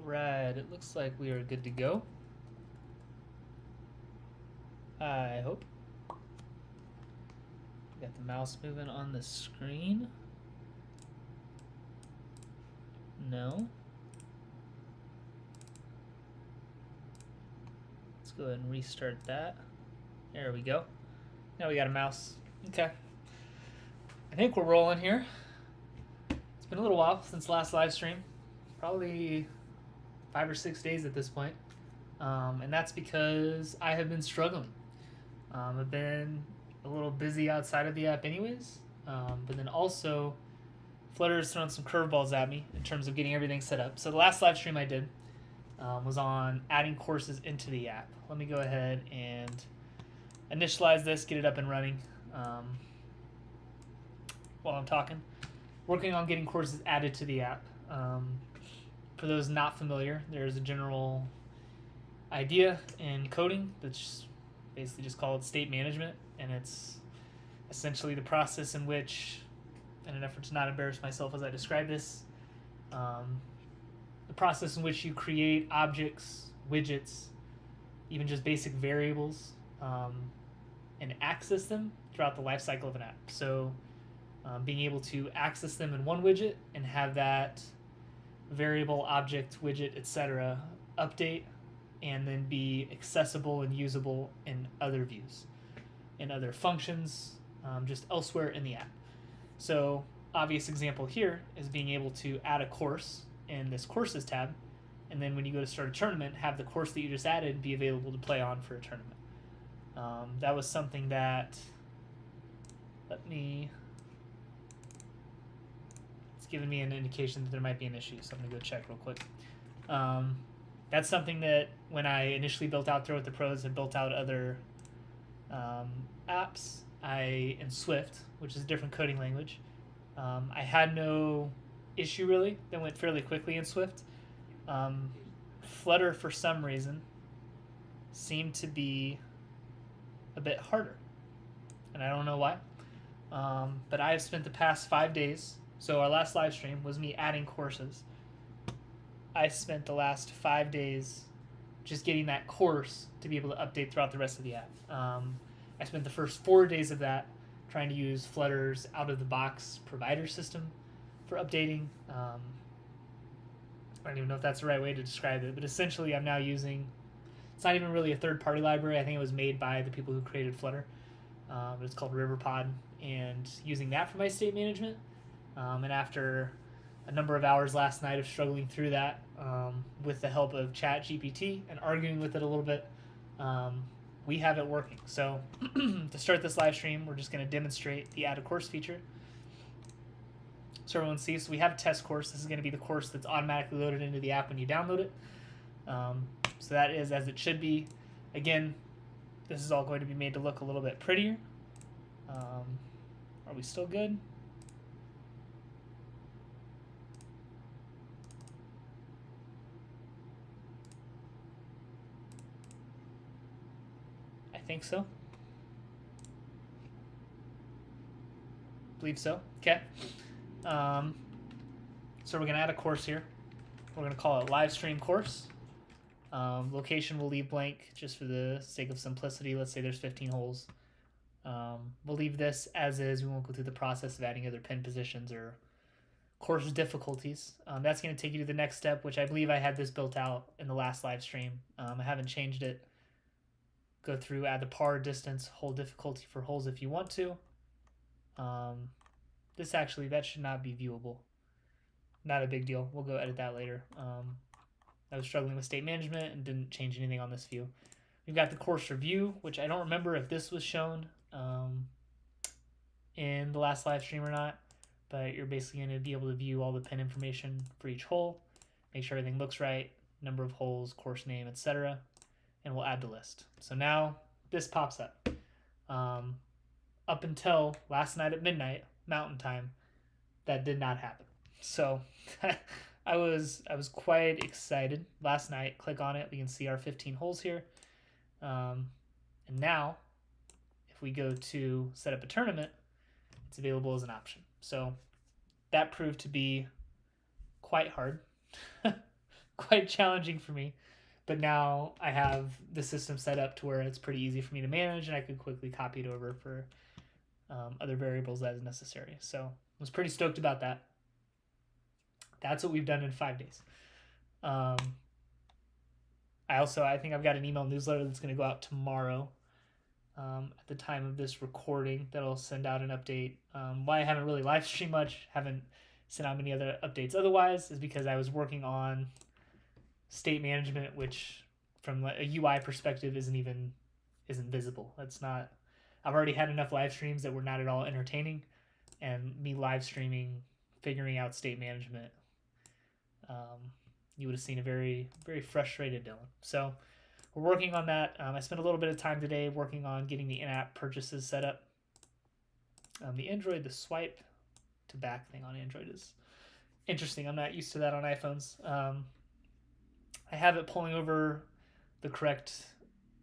Alright, it looks like we are good to go. I hope. Got the mouse moving on the screen. No. Let's go ahead and restart that. There we go. Now we got a mouse. Okay. I think we're rolling here. It's been a little while since last live stream. Probably 5 or 6 days at this point. And that's because I have been struggling. I've been a little busy outside of the app anyways. But then also Flutter has thrown some curveballs at me in terms of getting everything set up. So the last live stream I did was on adding courses into the app. Let me go ahead and initialize this, get it up and running while I'm talking. Working on getting courses added to the app. For those not familiar, there's a general idea in coding that's basically just called state management, and it's essentially the process in which, in an effort to not embarrass myself as I describe this, the process in which you create objects, widgets, even just basic variables, and access them throughout the life cycle of an app. So being able to access them in one widget and have that variable, object, widget, etc. update and then be accessible and usable in other views, in other functions, just elsewhere in the app. So obvious example here is being able to add a course in this courses tab, and then when you go to start a tournament, have the course that you just added be available to play on for a tournament. That was something that, it's giving me an indication that there might be an issue, so I'm going to go check real quick. That's something that when I initially built out Throw with the Pros and built out other apps, in Swift, which is a different coding language, I had no issue really. That went fairly quickly in Swift. Flutter, for some reason, seemed to be a bit harder, and I don't know why. But I've spent the past 5 days, so our last live stream was me adding courses. I spent the last 5 days just getting that course to be able to update throughout the rest of the app. I spent the first 4 days of that trying to use Flutter's out-of-the-box provider system for updating. I don't even know if that's the right way to describe it, but essentially I'm now using, it's not even really a third-party library. I think it was made by the people who created Flutter. But it's called RiverPod, and using that for my state management. And after a number of hours last night of struggling through that with the help of ChatGPT and arguing with it a little bit, we have it working. So to start this live stream, we're just going to demonstrate the add a course feature so everyone sees. So we have a test course. This is going to be the course that's automatically loaded into the app when you download it. So that is as it should be. Again, this is all going to be made to look a little bit prettier. Are we still good? I think so. Believe so. Okay. So we're going to add a course here. We're going to call it live stream course. Location we'll leave blank just for the sake of simplicity. Let's say there's 15 holes. We'll leave this as is. We won't go through the process of adding other pin positions or course difficulties. That's going to take you to the next step, which I believe I had this built out in the last live stream. I haven't changed it. Go through, add the par, distance, hole difficulty for holes if you want to. This actually, that should not be viewable. Not a big deal. We'll go edit that later. I was struggling with state management and didn't change anything on this view. We've got the course review, which I don't remember if this was shown in the last live stream or not, but you're basically going to be able to view all the pin information for each hole, make sure everything looks right, number of holes, course name, etc., and we'll add the list. So now this pops up. Up until last night at midnight, Mountain Time, that did not happen. So I was quite excited last night. Click on it. We can see our 15 holes here. And now, if we go to set up a tournament, it's available as an option. So that proved to be quite hard. quite challenging for me. But now I have the system set up to where it's pretty easy for me to manage, and I could quickly copy it over for other variables as necessary. So I was pretty stoked about that. That's what we've done in 5 days. I think I've got an email newsletter that's going to go out tomorrow at the time of this recording that'll send out an update. Why I haven't really live streamed much, haven't sent out many other updates otherwise, is because I was working on state management, which from a UI perspective isn't visible. That's not. I've already had enough live streams that were not at all entertaining, and me live streaming, figuring out state management, you would have seen a very, very frustrated Dylan. So we're working on that. I spent a little bit of time today working on getting the in-app purchases set up. The swipe to back thing on Android is interesting. I'm not used to that on iPhones. I have it pulling over the correct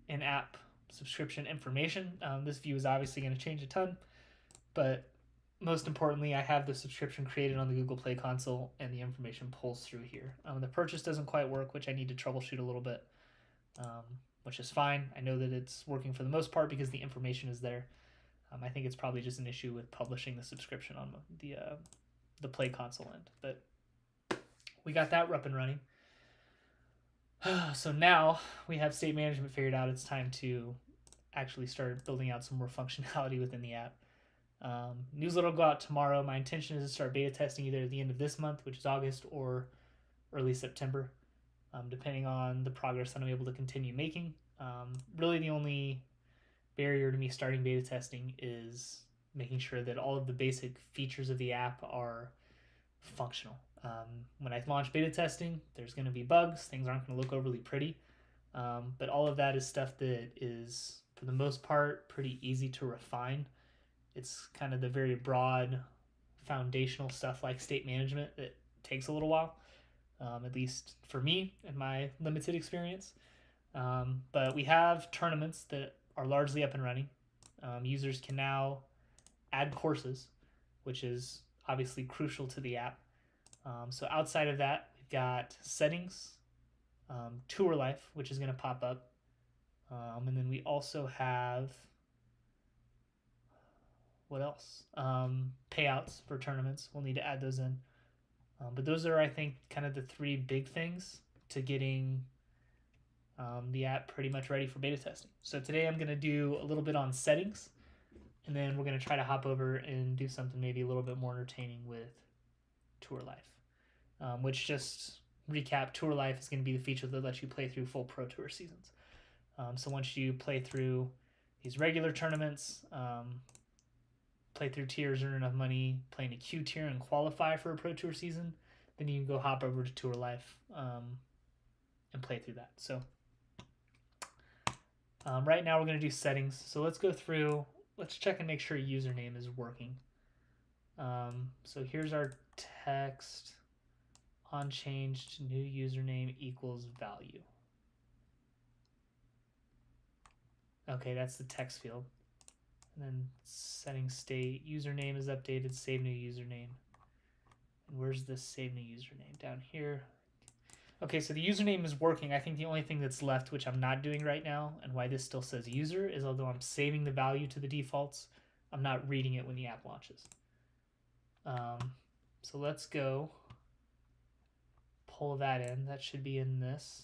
in-app subscription information. This view is obviously going to change a ton, but most importantly, I have the subscription created on the Google Play console, and the information pulls through here. The purchase doesn't quite work, which I need to troubleshoot a little bit, which is fine. I know that it's working for the most part because the information is there. I think it's probably just an issue with publishing the subscription on the Play console end, but we got that up and running. So now we have state management figured out. It's time to actually start building out some more functionality within the app. Newsletter will go out tomorrow. My intention is to start beta testing either at the end of this month, which is August, or early September, depending on the progress that I'm able to continue making. Really the only barrier to me starting beta testing is making sure that all of the basic features of the app are functional. When I launch beta testing, there's going to be bugs. Things aren't going to look overly pretty. But all of that is stuff that is, for the most part, pretty easy to refine. It's kind of the very broad foundational stuff like state management that takes a little while, at least for me and my limited experience. But we have tournaments that are largely up and running. Users can now add courses, which is obviously crucial to the app. So outside of that, we've got settings, tour life, which is going to pop up. And then we also have, what else? Payouts for tournaments. We'll need to add those in. But those are, I think, kind of the 3 big things to getting the app pretty much ready for beta testing. So today I'm going to do a little bit on settings, and then we're going to try to hop over and do something maybe a little bit more entertaining with Tour Life, which, just recap, Tour Life is going to be the feature that lets you play through full Pro Tour seasons. So once you play through these regular tournaments, play through tiers, earn enough money, play in a Q tier, and qualify for a Pro Tour season, then you can go hop over to Tour Life and play through that. So right now we're going to do settings. So let's go through, let's check and make sure username is working. So here's our text, unchanged, new username equals value. Okay, that's the text field. And then setting state, username is updated, save new username. And where's this save new username? Down here. Okay, so the username is working. I think the only thing that's left, which I'm not doing right now, and why this still says user, is although I'm saving the value to the defaults, I'm not reading it when the app launches. So let's go pull that in. That should be in this.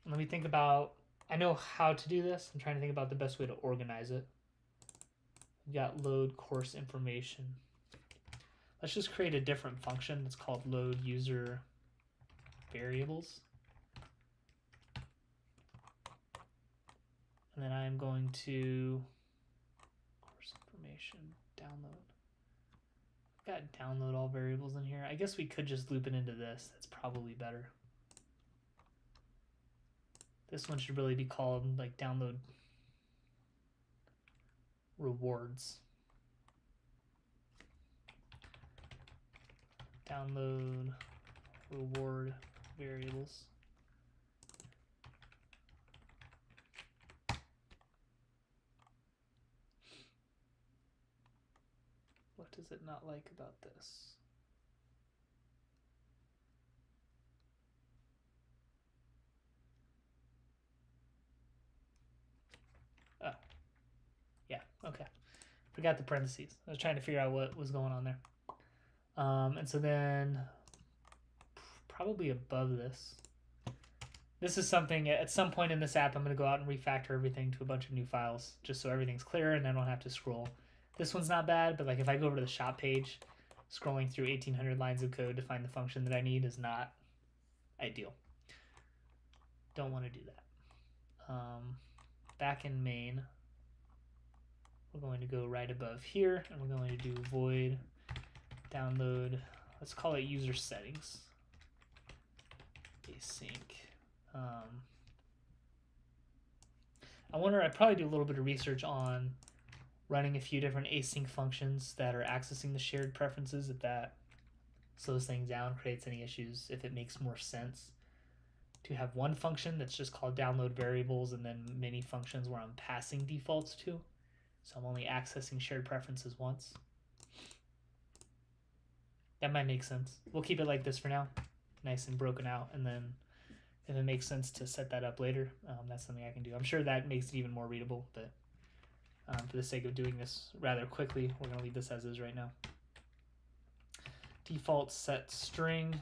Let me think about, I know how to do this. I'm trying to think about the best way to organize it. We've got load course information. Let's just create a different function that's called load user variables. And then I'm going to course information download. I've got download all variables in here. I guess we could just loop it into this. That's probably better. This one should really be called like download rewards. Download reward variables. What does it not like about this? Okay. Forgot the parentheses. I was trying to figure out what was going on there. And so then probably above this. This is something, at some point in this app, I'm going to go out and refactor everything to a bunch of new files just so everything's clear and I don't have to scroll. This one's not bad, but like if I go over to the shop page, scrolling through 1,800 lines of code to find the function that I need is not ideal. Don't want to do that. Back in main, we're going to go right above here and we're going to do void download, let's call it user settings, async. I wonder, I'd probably do a little bit of research on running a few different async functions that are accessing the shared preferences, if that slows things down, creates any issues, if it makes more sense to have one function that's just called download variables and then many functions where I'm passing defaults to. So I'm only accessing shared preferences once. That might make sense. We'll keep it like this for now, nice and broken out, and then if it makes sense to set that up later, that's something I can do. I'm sure that makes it even more readable, but for the sake of doing this rather quickly, we're going to leave this as is right now. Default set string,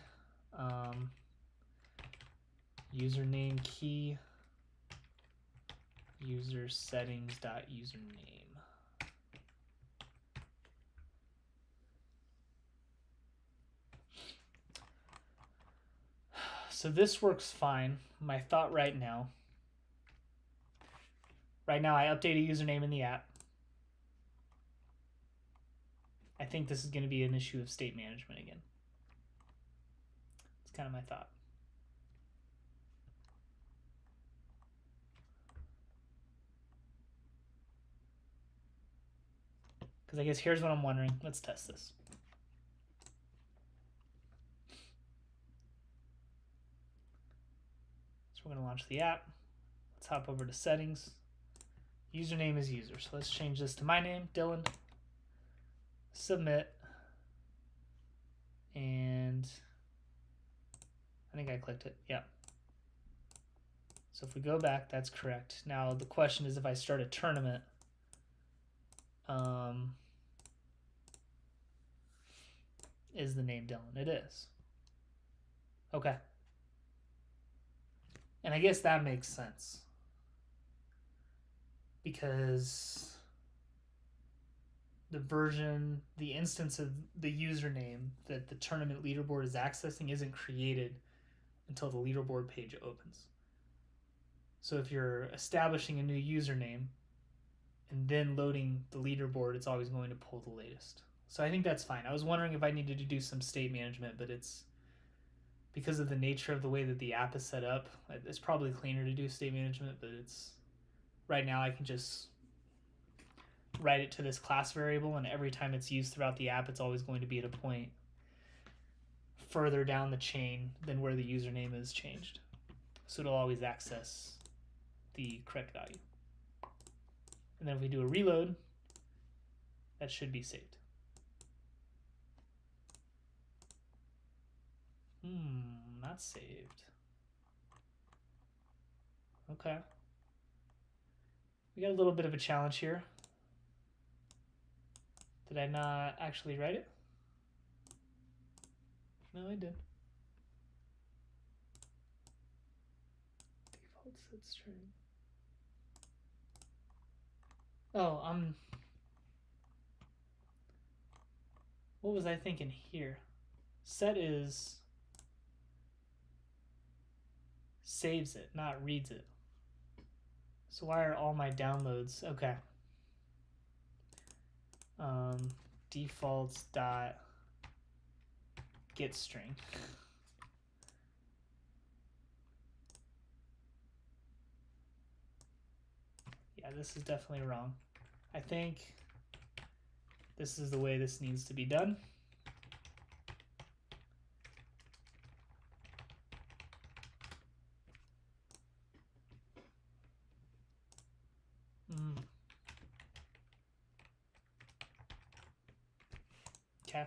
username key, user settings dot username. So this works fine. My thought right now I update a username in the app. I think this is going to be an issue of state management again. It's kind of my thought. Because I guess here's what I'm wondering. Let's test this. So we're going to launch the app. Let's hop over to settings. Username is user. So let's change this to my name, Dylan. Submit. And I think I clicked it. Yeah. So if we go back, that's correct. Now the question is, if I start a tournament, is the name Dylan? It is. Okay. And I guess that makes sense, because the instance of the username that the tournament leaderboard is accessing isn't created until the leaderboard page opens. So if you're establishing a new username and then loading the leaderboard, it's always going to pull the latest. So I think that's fine. I was wondering if I needed to do some state management, but it's because of the nature of the way that the app is set up, it's probably cleaner to do state management, but it's right now I can just write it to this class variable, and every time it's used throughout the app, it's always going to be at a point further down the chain than where the username is changed. So it'll always access the correct value. And then if we do a reload, that should be saved. Not saved. Okay. We got a little bit of a challenge here. Did I not actually write it? No, I did. Default set string. Oh, what was I thinking here? Set is saves it, not reads it. So why are all my downloads? Okay. Defaults dot get string. Yeah, this is definitely wrong. I think this is the way this needs to be done. Okay.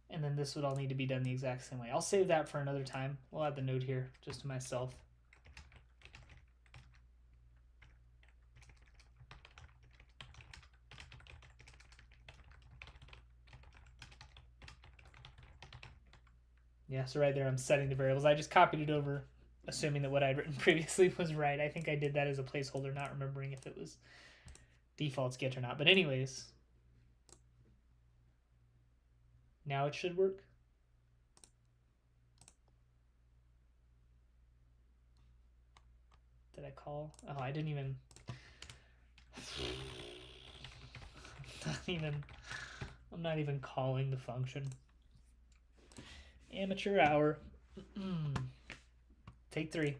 And then this would all need to be done the exact same way. I'll save that for another time. We'll add the note here just to myself. Yeah, so right there I'm setting the variables. I just copied it over, assuming that what I'd written previously was right. I think I did that as a placeholder, not remembering if it was defaults get or not. But anyways, now it should work. Did I call? Oh, I didn't even. I'm not even calling the function. Amateur hour. Take 3.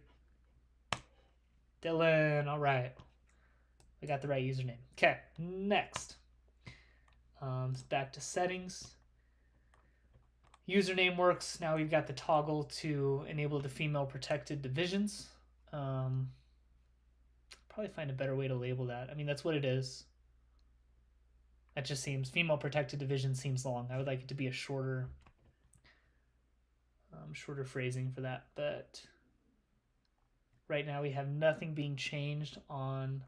Dylan, all right. We got the right username. Okay, next. Back to settings. Username works. Now we've got the toggle to enable the female protected divisions. Probably find a better way to label that. I mean, that's what it is. That just seems, female protected division seems long. I would like it to be a shorter phrasing for that. But right now we have nothing being changed on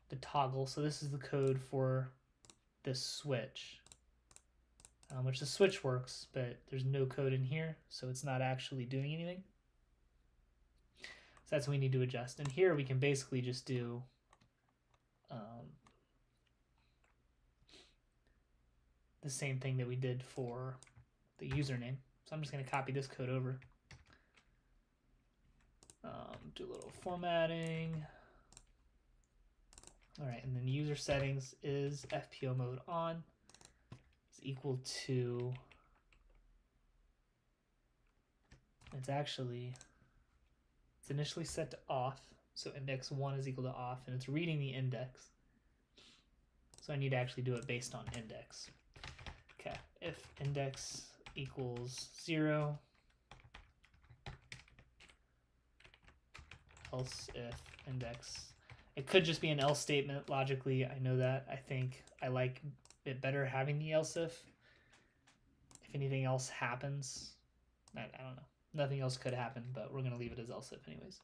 the toggle. So this is the code for this switch, which the switch works, but there's no code in here, so it's not actually doing anything. So that's what we need to adjust. And here we can basically just do the same thing that we did for the username. So I'm just going to copy this code over. Do a little formatting. All right, and then user settings is FPO mode on is equal to, it's initially set to off, so index 1 is equal to off, and it's reading the index. So I need to actually do it based on index. Okay, if index equals 0, else if index, it could just be an else statement logically. I know that. I think I like it better having the else if anything else happens. I don't know. Nothing else could happen, but we're going to leave it as else if anyways.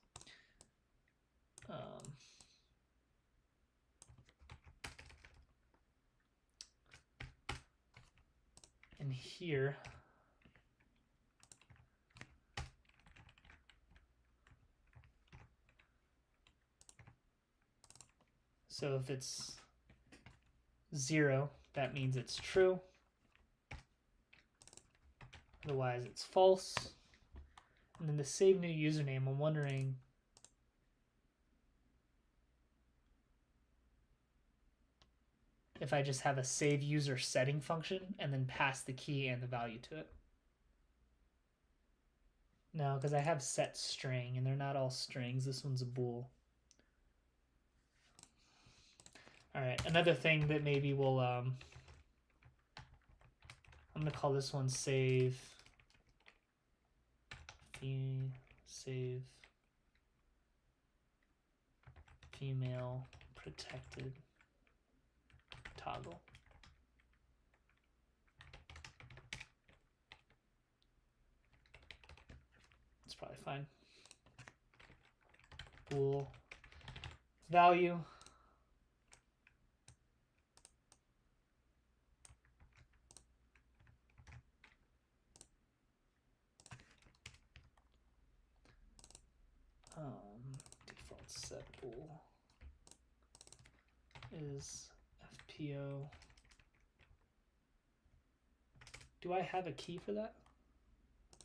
And here, so if it's 0, that means it's true. Otherwise, it's false. And then the save new username, I'm wondering if I just have a save user setting function and then pass the key and the value to it. No, because I have set string, and they're not all strings. This one's a bool. All right, another thing that maybe we'll, I'm going to call this one save female protected toggle. It's probably fine. Bool value. Default set bool is FPO. Do I have a key for that?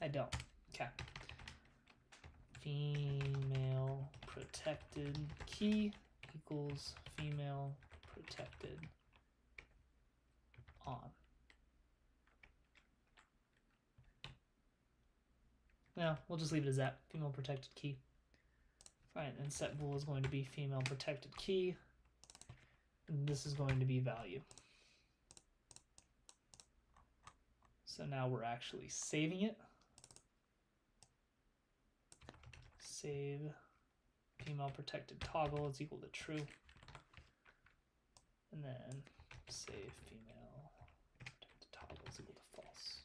I don't. Okay. Female protected key equals female protected on. No, we'll just leave it as that. Female protected key. All right, and set bool is going to be female protected key. And this is going to be value. So now we're actually saving it. Save female protected toggle is equal to true. And then save female protected toggle is equal to false.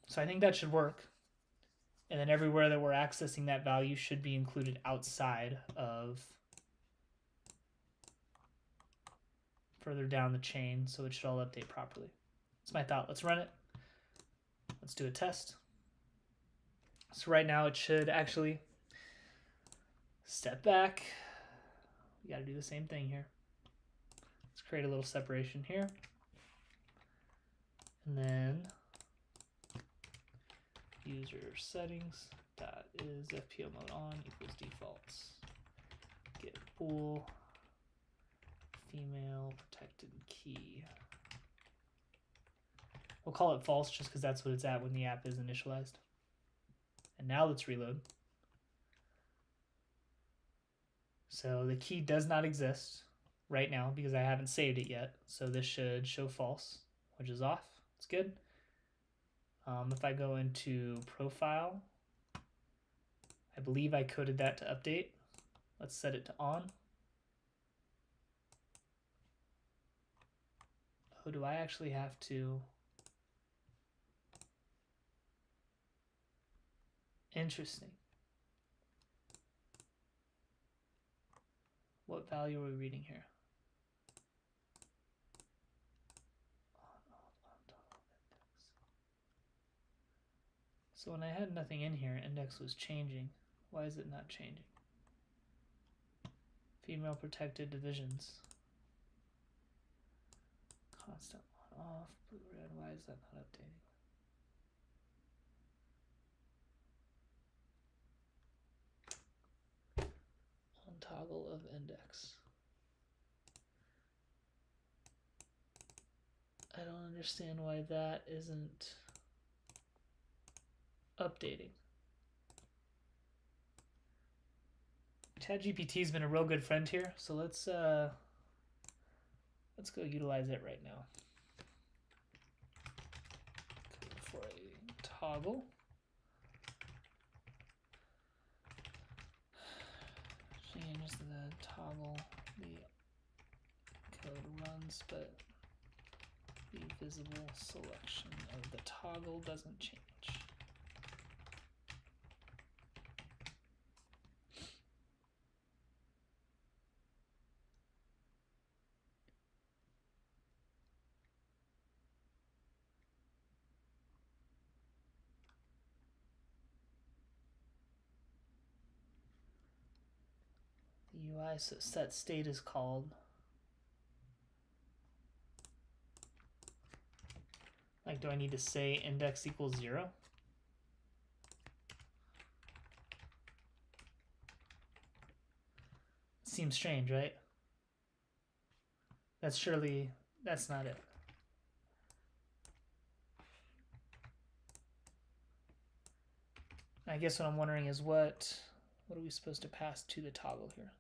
So I think that should work. And then everywhere that we're accessing that value should be included outside of further down the chain, so it should all update properly. That's my thought. Let's run it. Let's do a test. So right now it should actually step back. We got to do the same thing here. Let's create a little separation here. And then user settings dot is FPO mode on equals defaults. Get bool female protected key. We'll call it false just because that's what it's at when the app is initialized. And now let's reload. So the key does not exist right now because I haven't saved it yet. So this should show false, which is off. It's good. If I go into profile, I believe I coded that to update. Let's set it to on. Oh, do I actually have to? Interesting. What value are we reading here? So when I had nothing in here, index was changing. Why is it not changing? Female protected divisions. Constant on off, blue red. Why is that not updating? On toggle of index. I don't understand why that isn't updating. ChatGPT's been a real good friend here, so let's go utilize it right now. Code for a toggle. Change the toggle, the code runs, but the visible selection of the toggle doesn't change. The UI set state is called. Like, do I need to say index equals 0? Seems strange, right? That's not it. I guess what I'm wondering is what are we supposed to pass to the toggle here?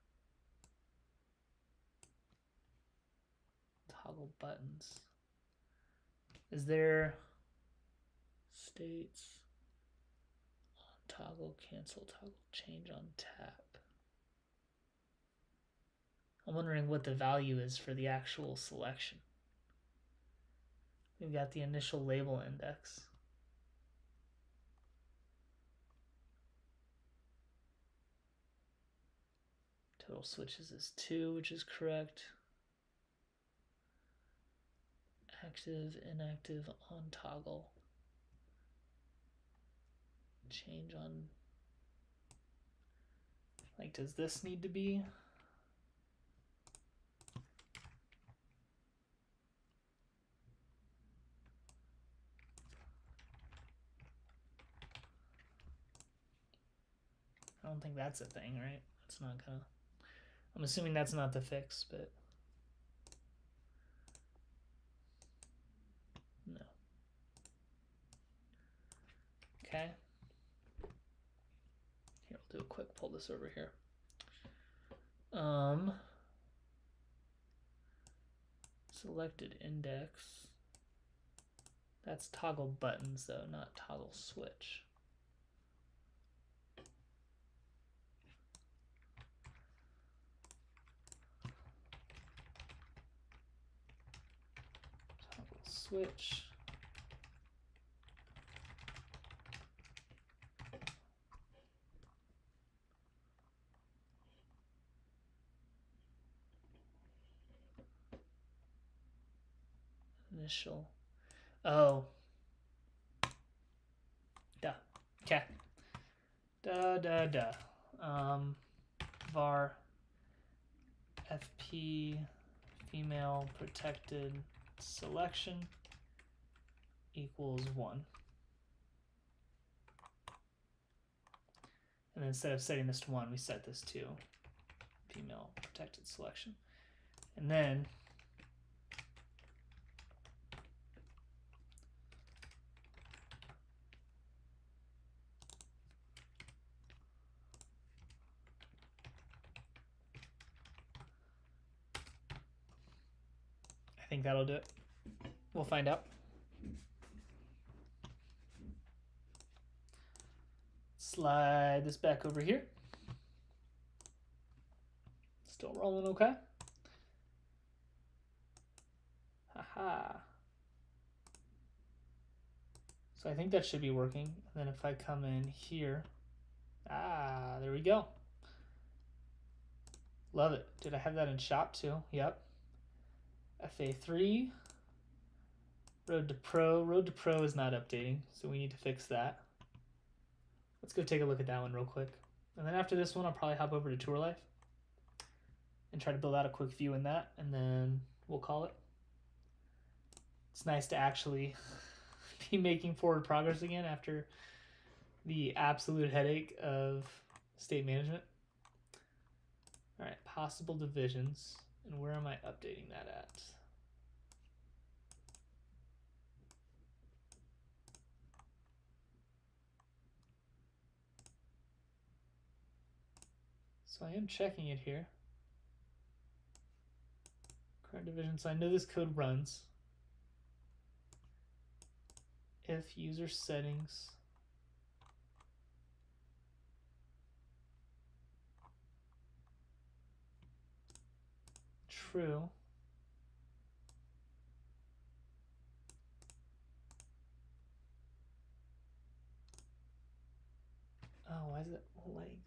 Toggle buttons. Is there states on toggle, cancel toggle, change on tap? I'm wondering what the value is for the actual selection. We've got the initial label index. Total switches is 2, which is correct. Active, inactive, on toggle. Change on. Like, does this need to be? I don't think that's a thing, right? That's not gonna. I'm assuming that's not the fix, but no. Okay. Here, I'll do a quick pull this over here. Selected index. That's toggle buttons though, not toggle switch. Toggle switch. Initial. Oh. var fp female protected selection equals 1. And then instead of setting this to 1, we set this to female protected selection. And then I think that'll do it. We'll find out. Slide this back over here. Still rolling okay. Haha. So I think that should be working. And then if I come in here, there we go. Love it. Did I have that in shop too? Yep. FA3. Road to Pro. Road to Pro is not updating, so we need to fix that. Let's go take a look at that one real quick. And then after this one, I'll probably hop over to Tour Life and try to build out a quick view in that, and then we'll call it. It's nice to actually be making forward progress again after the absolute headache of state management. All right, possible divisions. And where am I updating that at? So I am checking it here. Current division, so I know this code runs. If user settings true, oh, why is it length?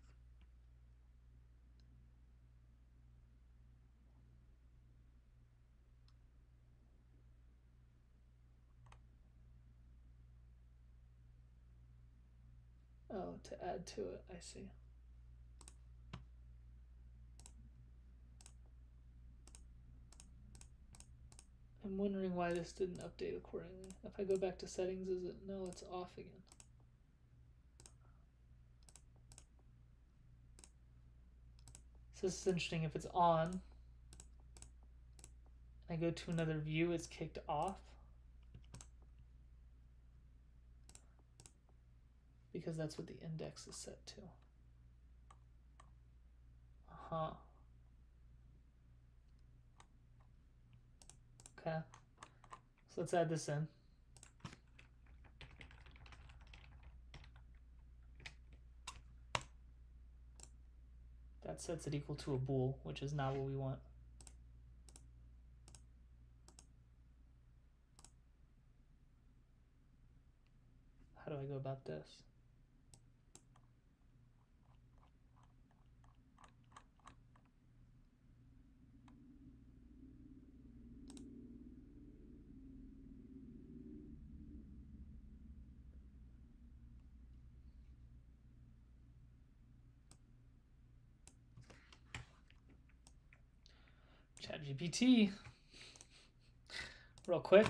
Oh, to add to it, I see. I'm wondering why this didn't update accordingly. If I go back to settings, is it? No, it's off again. So this is interesting. If it's on, and I go to another view, it's kicked off. Because that's what the index is set to. Okay. So let's add this in. That sets it equal to a bool, which is not what we want. How do I go about this? ChatGPT, real quick.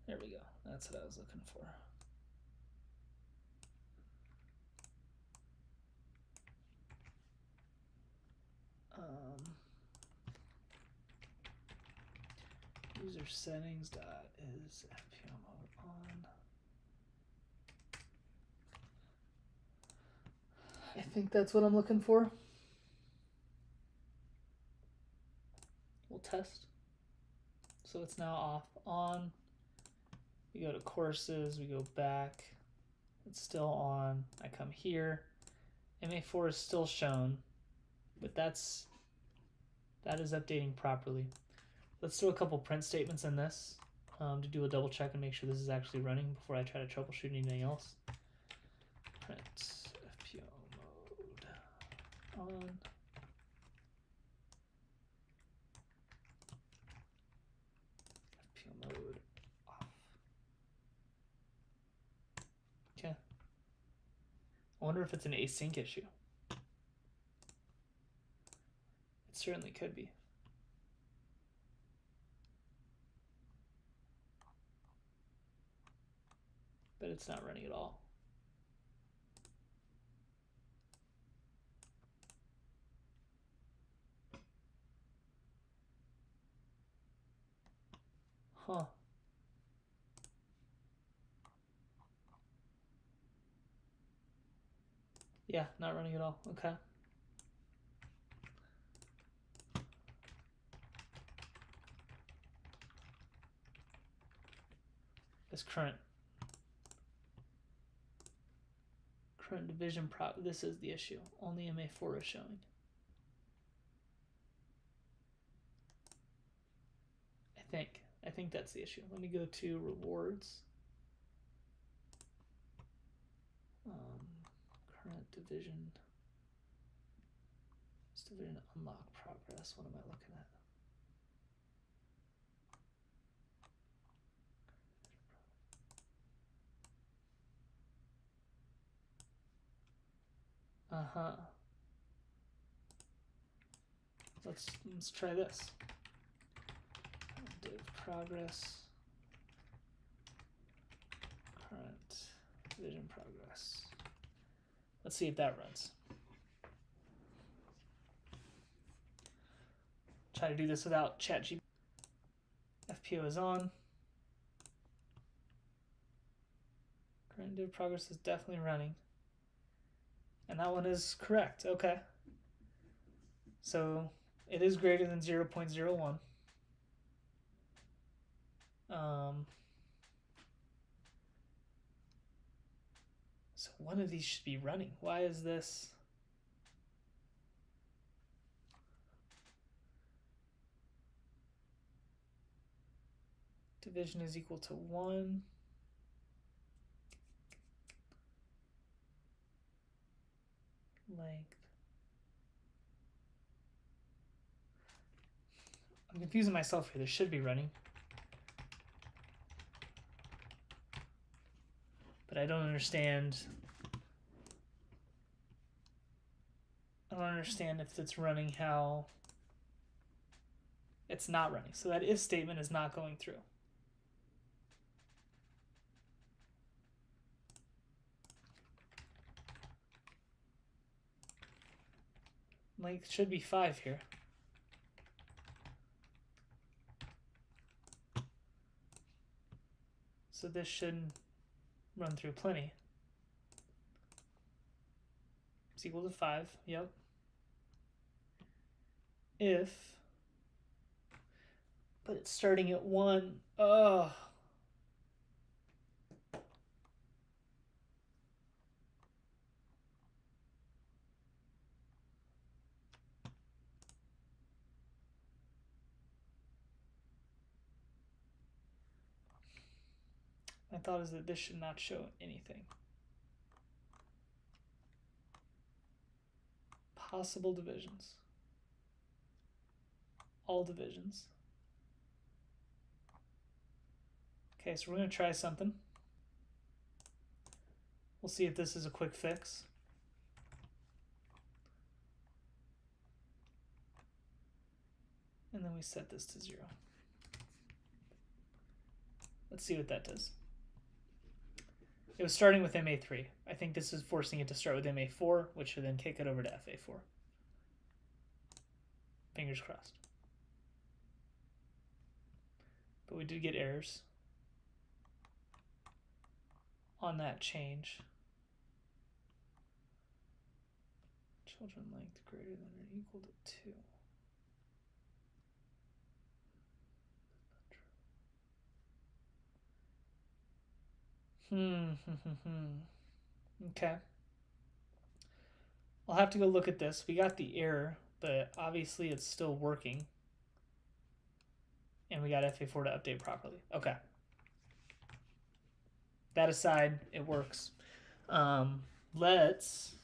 There we go. That's what I was looking for. User settings dot is FPL mode on. I think that's what I'm looking for. We'll test. So it's now off, on. We go to courses, we go back. It's still on. I come here. MA4 is still shown, but that is updating properly. Let's do a couple print statements in this to do a double check and make sure this is actually running before I try to troubleshoot anything else. Print FPO mode on. FPO mode off. Okay. I wonder if it's an async issue. It certainly could be. But it's not running at all. Huh. Yeah, not running at all. Okay. This current division this is the issue. Only MA4 is showing. I think that's the issue. Let me go to rewards. Current division. It's division unlock progress. What am I looking at? Let's try this. Div progress. Current division progress. Let's see if that runs. Try to do this without ChatGPT. FPO is on. Current div progress is definitely running. And that one is correct. Okay. So it is greater than 0.01. So one of these should be running. Why is this? Division is equal to 1. Length. I'm confusing myself here. This should be running. But I don't understand. I don't understand if it's running how it's not running. So that if statement is not going through. Length should be 5 here. So this should run through plenty. It's equal to 5, yep. If, but it's starting at 1. Ugh. My thought is that this should not show anything. Possible divisions. All divisions. Okay, so we're going to try something. We'll see if this is a quick fix. And then we set this to 0. Let's see what that does. It was starting with MA3. I think this is forcing it to start with MA4, which should then kick it over to FA4. Fingers crossed. But we did get errors on that change. Children length greater than or equal to 2. Okay. I'll have to go look at this. We got the error, but obviously it's still working. And we got FA4 to update properly. Okay. That aside, it works. Let's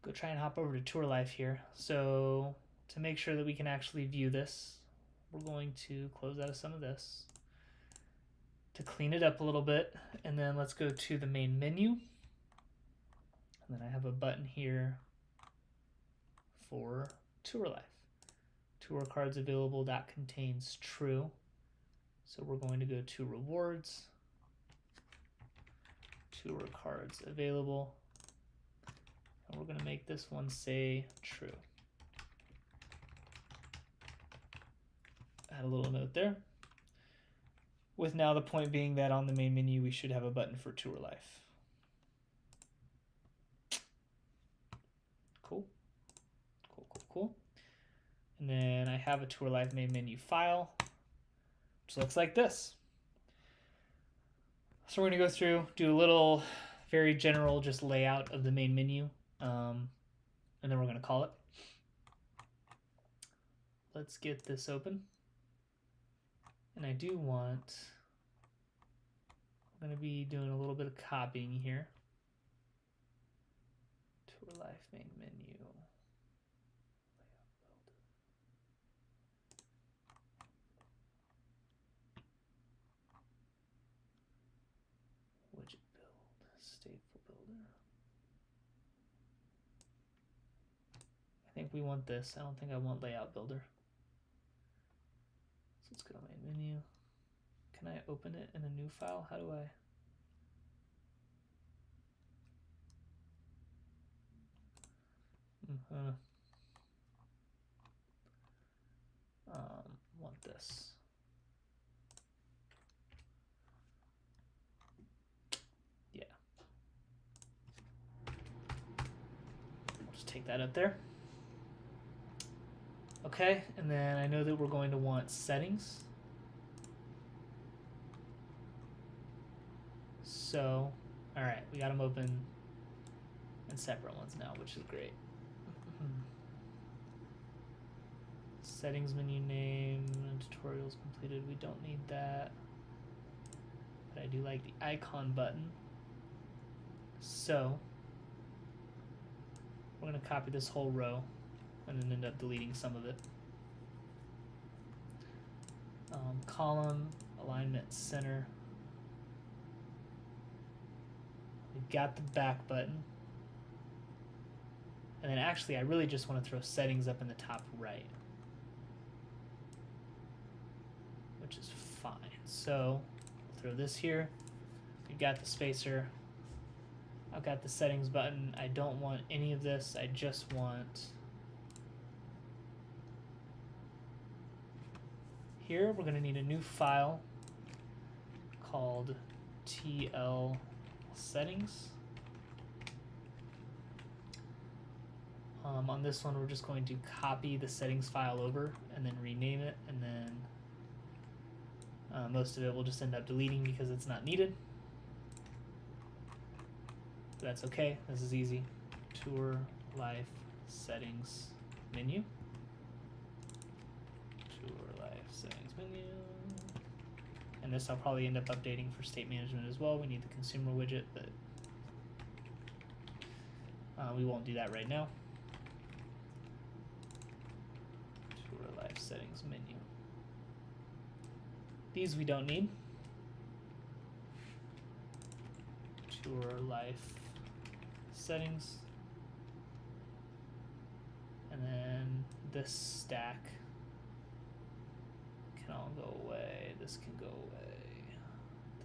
go try and hop over to Tour Life here. So to make sure that we can actually view this, we're going to close out of some of this to clean it up a little bit. And then let's go to the main menu. And then I have a button here for Tour Life. Tour cards available, that contains true. So we're going to go to rewards, tour cards available, and we're going to make this one say true. Add a little note there. With now the point being that on the main menu we should have a button for Tour Life. Cool. Cool. And then I have a Tour Life main menu file, which looks like this. So we're going to go through, do a little very general just layout of the main menu, and then we're going to call it. Let's get this open. And I do want, I'm going to be doing a little bit of copying here. Tour Life main menu. Widget build, stateful builder. I think we want this. I don't think I want layout builder. So let's go to main menu. Can I open it in a new file? How do I? Want this. Yeah. I'll just take that up there. Okay, and then I know that we're going to want settings. So, all right, we got them open in separate ones now, which is great. Settings menu name, tutorials completed. We don't need that, but I do like the icon button. So we're going to copy this whole row and then end up deleting some of it. Column, alignment, center. We've got the back button. And then actually I really just want to throw settings up in the top right, which is fine. So I'll throw this here. We've got the spacer. I've got the settings button. I don't want any of this. I just want here. We're going to need a new file called TL settings. On this one, we're just going to copy the settings file over and then rename it, and then most of it will just end up deleting because it's not needed. But that's okay. This is easy. Tour Life settings menu. Tour Life settings menu. And this I'll probably end up updating for state management as well. We need the consumer widget, but we won't do that right now. Tour Life settings menu. These we don't need. Tour Life settings. And then this stack can all go away. This can go away.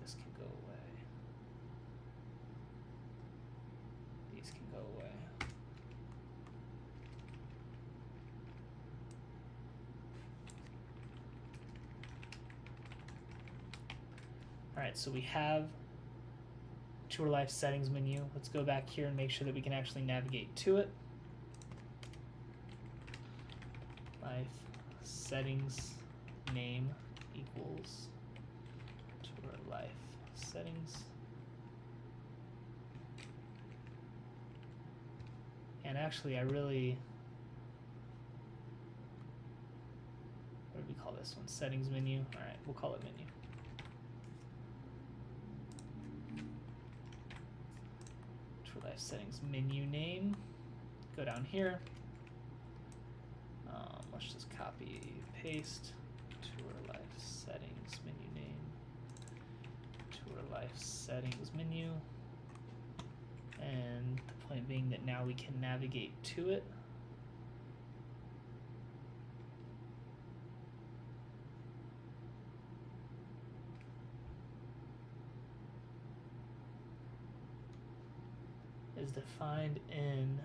This can go away. These can go away. All right, so we have Tour Life settings menu. Let's go back here and make sure that we can actually navigate to it. Life settings name equals Tour Life settings. And actually, what do we call this one? Settings menu. All right, we'll call it menu. Tour Life settings menu name. Go down here. Let's just copy, paste. Tour Life settings menu name. Tour Life settings menu. And the point being that now we can navigate to it. Is defined in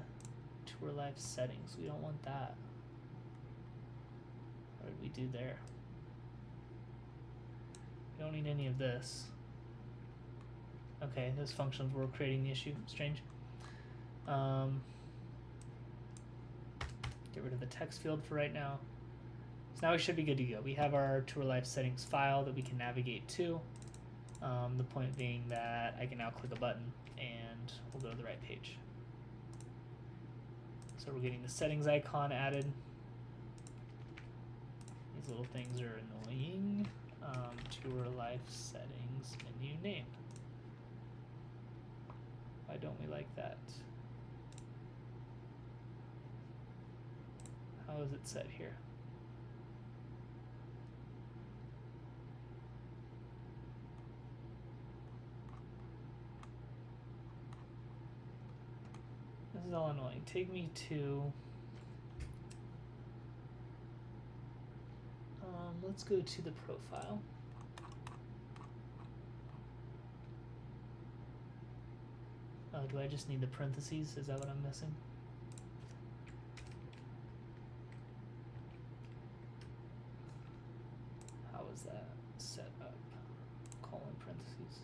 Tour Life settings. We don't want that. What did we do there? We don't need any of this. Okay, those functions were creating the issue. Strange. Get rid of the text field for right now. So now we should be good to go. We have our Tour Life settings file that we can navigate to. The point being that I can now click a button and we'll go to the right page. So we're getting the settings icon added. These little things are annoying. Tour Life settings menu name. Why don't we like that? How is it set here? This is all annoying. Take me to... let's go to the profile. Oh, do I just need the parentheses? Is that what I'm missing? How is that set up? Colon parentheses.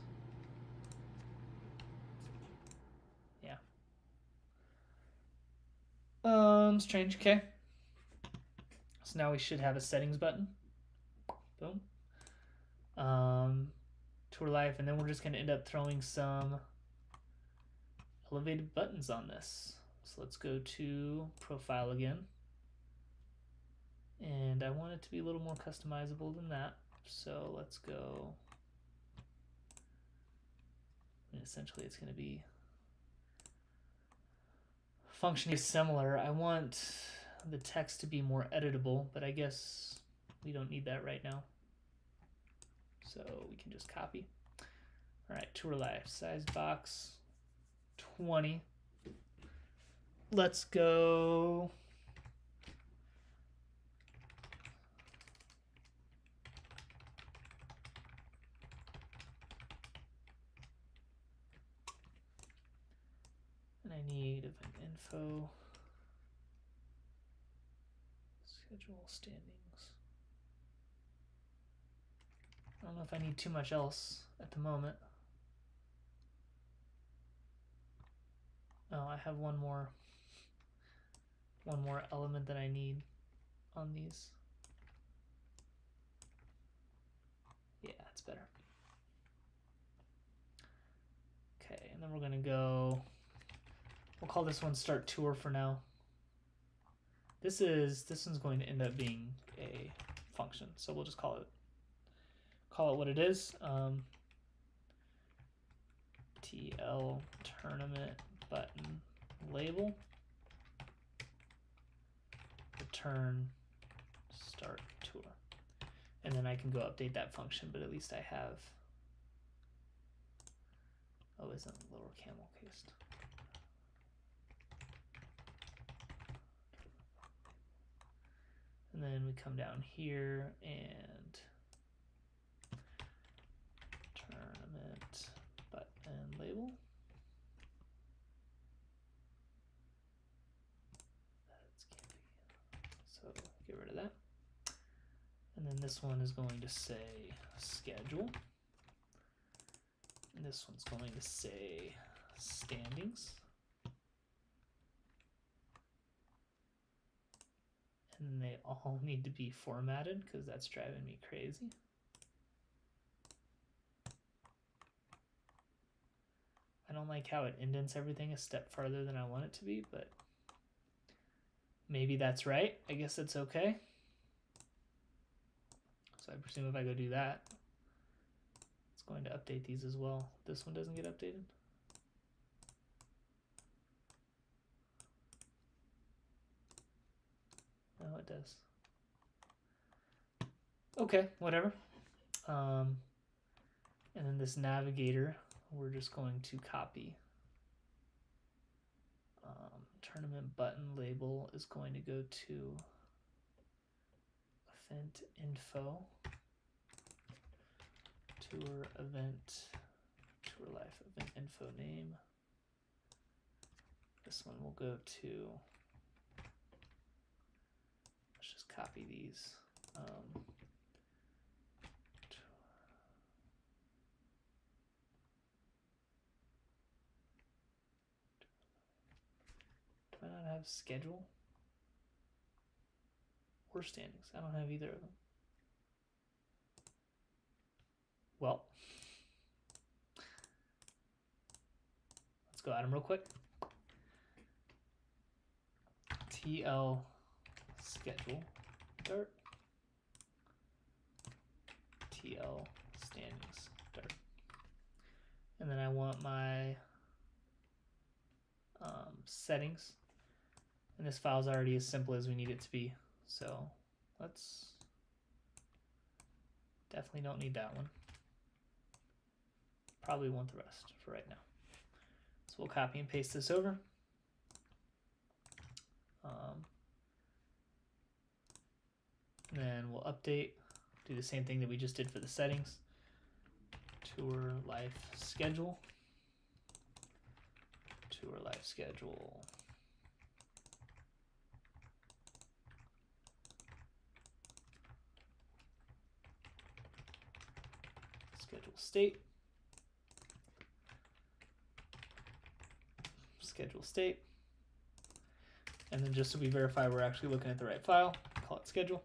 Yeah. Strange. Okay. So now we should have a settings button. Boom. Tour Life, and then we're just going to end up throwing some elevated buttons on this. So let's go to profile again. And I want it to be a little more customizable than that. So let's go. And essentially, it's going to be functionally similar. I want the text to be more editable, but I guess we don't need that right now. So we can just copy. All right, Tour Life, size box 20. Let's go. And I need an info. Schedule standings. I don't know if I need too much else at the moment. Oh, I have one more element that I need on these. Yeah, that's better. Okay, and then we're gonna go, we'll call this one start tour for now. This one's going to end up being a function, so we'll just call it what it is. TL tournament button label return start tour, and then I can go update that function, but at least I have, oh, isn't lower camel cased. And then we come down here and tournament button label. So get rid of that. And then this one is going to say schedule. And this one's going to say standings. And they all need to be formatted because that's driving me crazy. like how it indents everything a step farther than I want it to be, but maybe that's right. I guess it's okay. So I presume if I go do that, it's going to update these as well. This one doesn't get updated. No, it does. Okay, whatever. And then this navigator, we're just going to copy. Tournament button label is going to go to event info, tour event, tour life event info name. This one will go to, let's just copy these. Do I not have schedule or standings? I don't have either of them. Well, let's go at them real quick. TL schedule dart, TL standings dart, and then I want my settings, and this file's already as simple as we need it to be, so let's definitely don't need that one. Probably want the rest for right now. So we'll copy and paste this over. Then we'll update, do the same thing that we just did for the settings. Tour life schedule. Tour life schedule. Schedule state. Schedule state. And then just so we verify we're actually looking at the right file, call it schedule.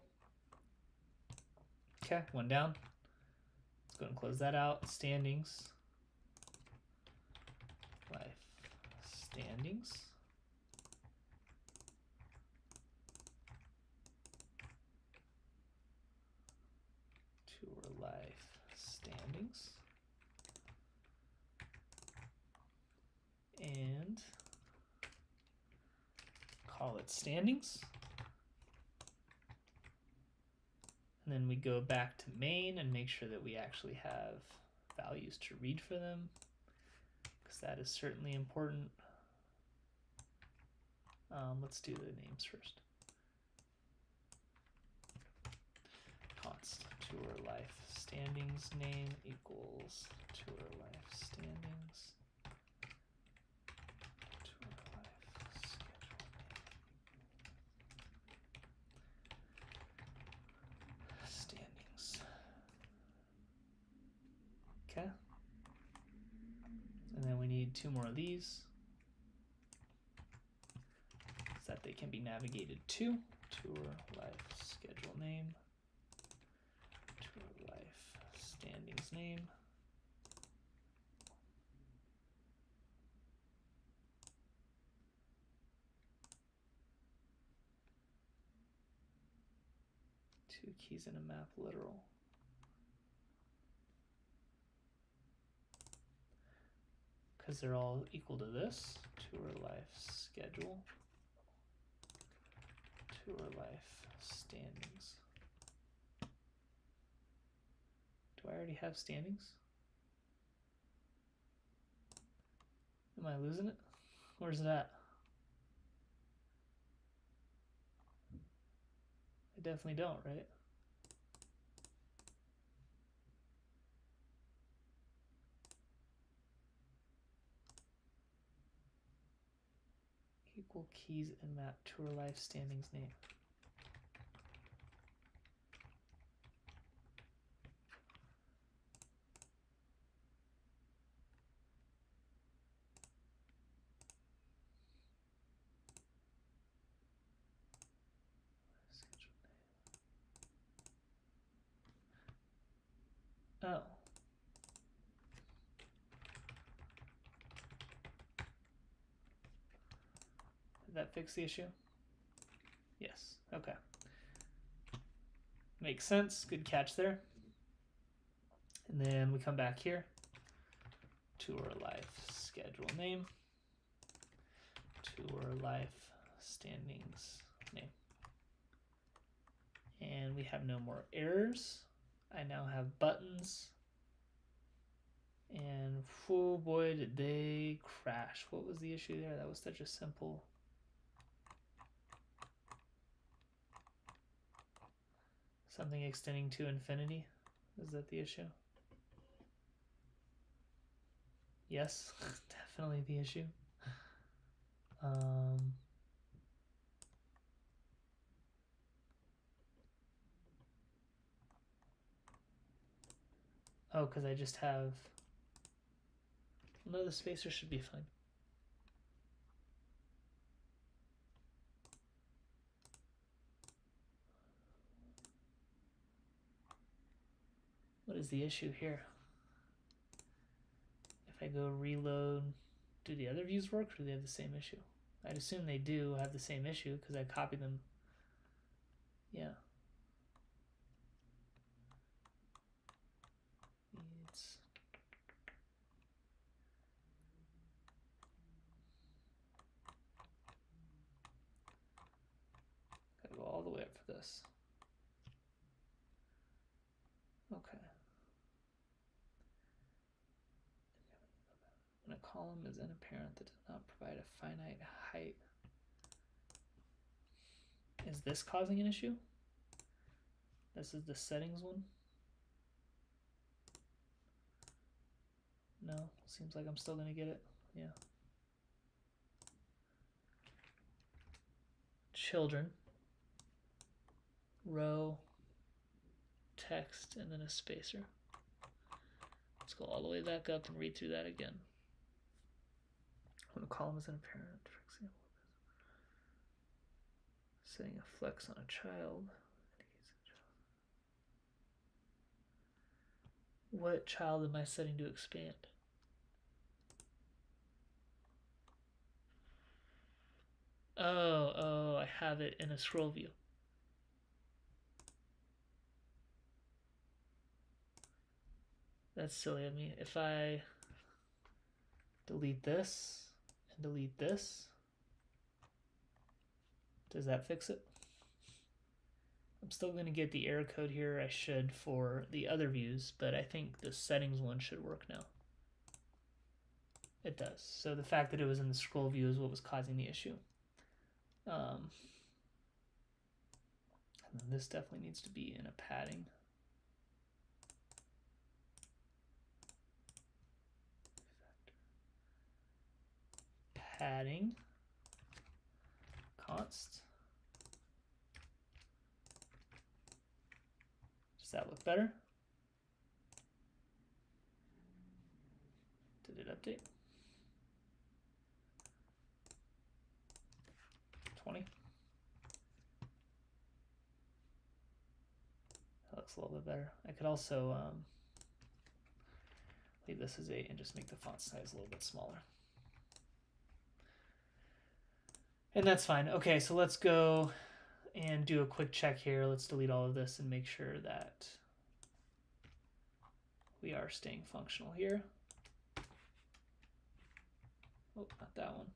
Okay, one down. Let's go and close that out. Standings. Life standings. Tour life standings. And call it standings. And then we go back to main and make sure that we actually have values to read for them, because that is certainly important. Let's do the names first. Const tour life standings name equals tour life standings. Tour life schedule name. Standings. Okay. And then we need two more of these so that they can be navigated to. Tour life schedule name. Tour life standings name. Two keys in a map literal. Because they're all equal to this. Tour life schedule. Tour life standings. Do I already have standings? Am I losing it? Where's it at? I definitely don't, right? Equal keys and map tour life standings name. Oh. that fix the issue? Yes. Okay. Makes sense. Good catch there. And then we come back here. Tour life schedule name. Tour life standings name. And we have no more errors. I now have buttons. And oh boy, did they crash. What was the issue there? That was such a simple. Something extending to infinity. Is that the issue? Yes, definitely the issue. Oh, because I just have. No, the spacer should be fine. What is the issue here? If I go reload, do the other views work, or do they have the same issue? I'd assume they do have the same issue because I copied them. Yeah. It's gotta go all the way up for this. Okay. When a column is in a parent that does not provide a finite height. Is this causing an issue? This is the settings one. No, seems like I'm still gonna get it. Yeah. Children. Row. Text, and then a spacer. Let's go all the way back up and read through that again. When a column is in a parent, for example, setting a flex on a child. What child am I setting to expand? Oh, I have it in a scroll view. That's silly of me. If I delete this and delete this, does that fix it? I'm still going to get the error code here. I should for the other views, but I think the settings one should work now. It does. So the fact that it was in the scroll view is what was causing the issue. And then this definitely needs to be in a padding. Padding const. Does that look better? Did it update? 20. That looks a little bit better. I could also leave this as 8 and just make the font size a little bit smaller. And that's fine. Okay, so let's go and do a quick check here. Let's delete all of this and make sure that we are staying functional here. Oh, not that one.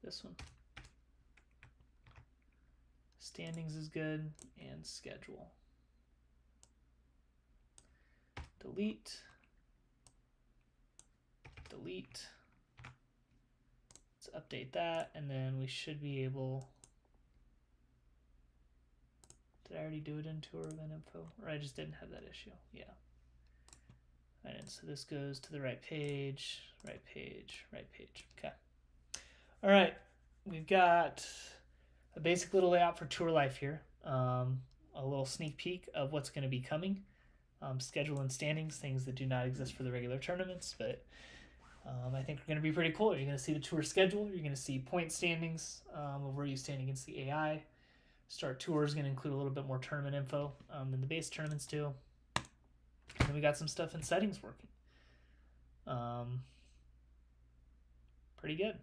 This one. Standings is good, and schedule. Delete. Delete. Let's update that, and then we should be able. Did I already do it in tour event info? Or I just didn't have that issue? Yeah. I didn't. So this goes to the right page, right page, right page. Okay. All right. We've got a basic little layout for Tour Life here. A little sneak peek of what's going to be coming. Schedule and standings, things that do not exist for the regular tournaments, but I think are going to be pretty cool. You're going to see the tour schedule. You're going to see point standings of where you stand against the AI. Start tour is going to include a little bit more tournament info than the base tournaments do. And then we got some stuff in settings working. Pretty good.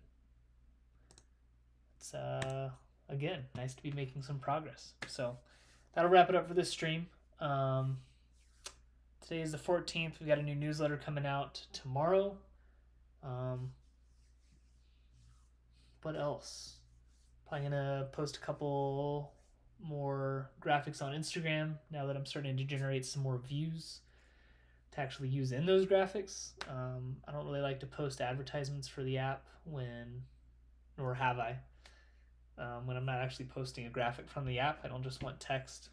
it's again nice to be making some progress. So that'll wrap it up for this stream. Today is the 14th. We got a new newsletter coming out tomorrow. What else? Probably gonna post a couple more graphics on Instagram now that I'm starting to generate some more views to actually use in those graphics. I don't really like to post advertisements for the app nor have I, when I'm not actually posting a graphic from the app. I don't just want text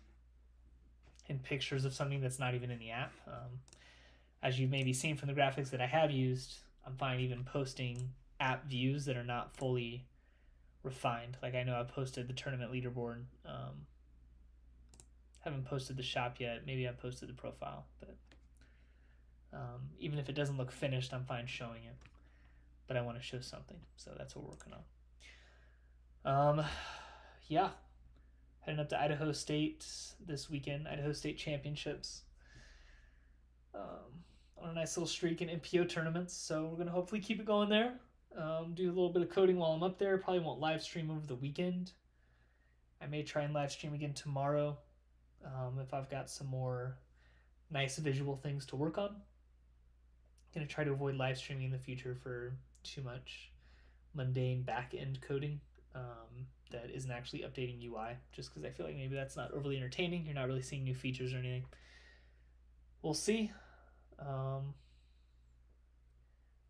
and pictures of something that's not even in the app. As you've maybe seen from the graphics that I have used, I'm fine even posting app views that are not fully refined. Like I know I've posted the tournament leaderboard. Haven't posted the shop yet. Maybe I've posted the profile, but even if it doesn't look finished, I'm fine showing it. But I want to show something, so that's what we're working on. Yeah, heading up to Idaho State this weekend. Idaho State Championships. On a nice little streak in MPO tournaments, so we're gonna hopefully keep it going there. Do a little bit of coding while I'm up there. Probably won't live stream over the weekend. I may try and live stream again tomorrow if I've got some more nice visual things to work on. Gonna try to avoid live streaming in the future for too much mundane back-end coding that isn't actually updating UI, just because I feel like maybe that's not overly entertaining. You're not really seeing new features or anything. We'll see.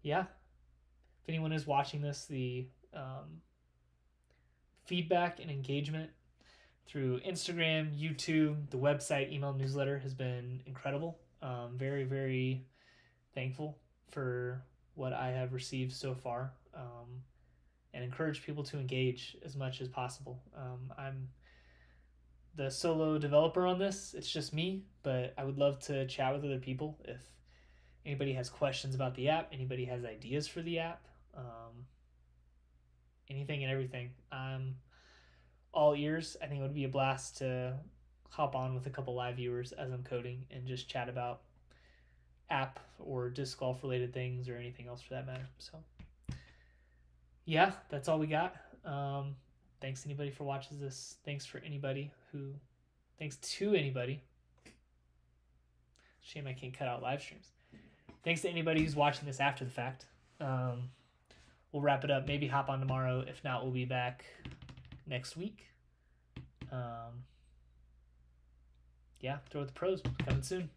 Yeah. If anyone is watching this, the feedback and engagement through Instagram, YouTube, the website, email, newsletter has been incredible. Very, very thankful for what I have received so far, and encourage people to engage as much as possible. I'm the solo developer on this. It's just me, but I would love to chat with other people. If anybody has questions about the app, anybody has ideas for the app, anything and everything, I'm all ears. I think it would be a blast to hop on with a couple live viewers as I'm coding and just chat about app or disc golf related things or anything else for that matter. So yeah, that's all we got. Thanks to anybody for watching this. Thanks to anybody. Shame I can't cut out live streams. Thanks to anybody who's watching this after the fact. We'll wrap it up. Maybe hop on tomorrow. If not, we'll be back next week. Yeah, Throw with the Pros coming soon.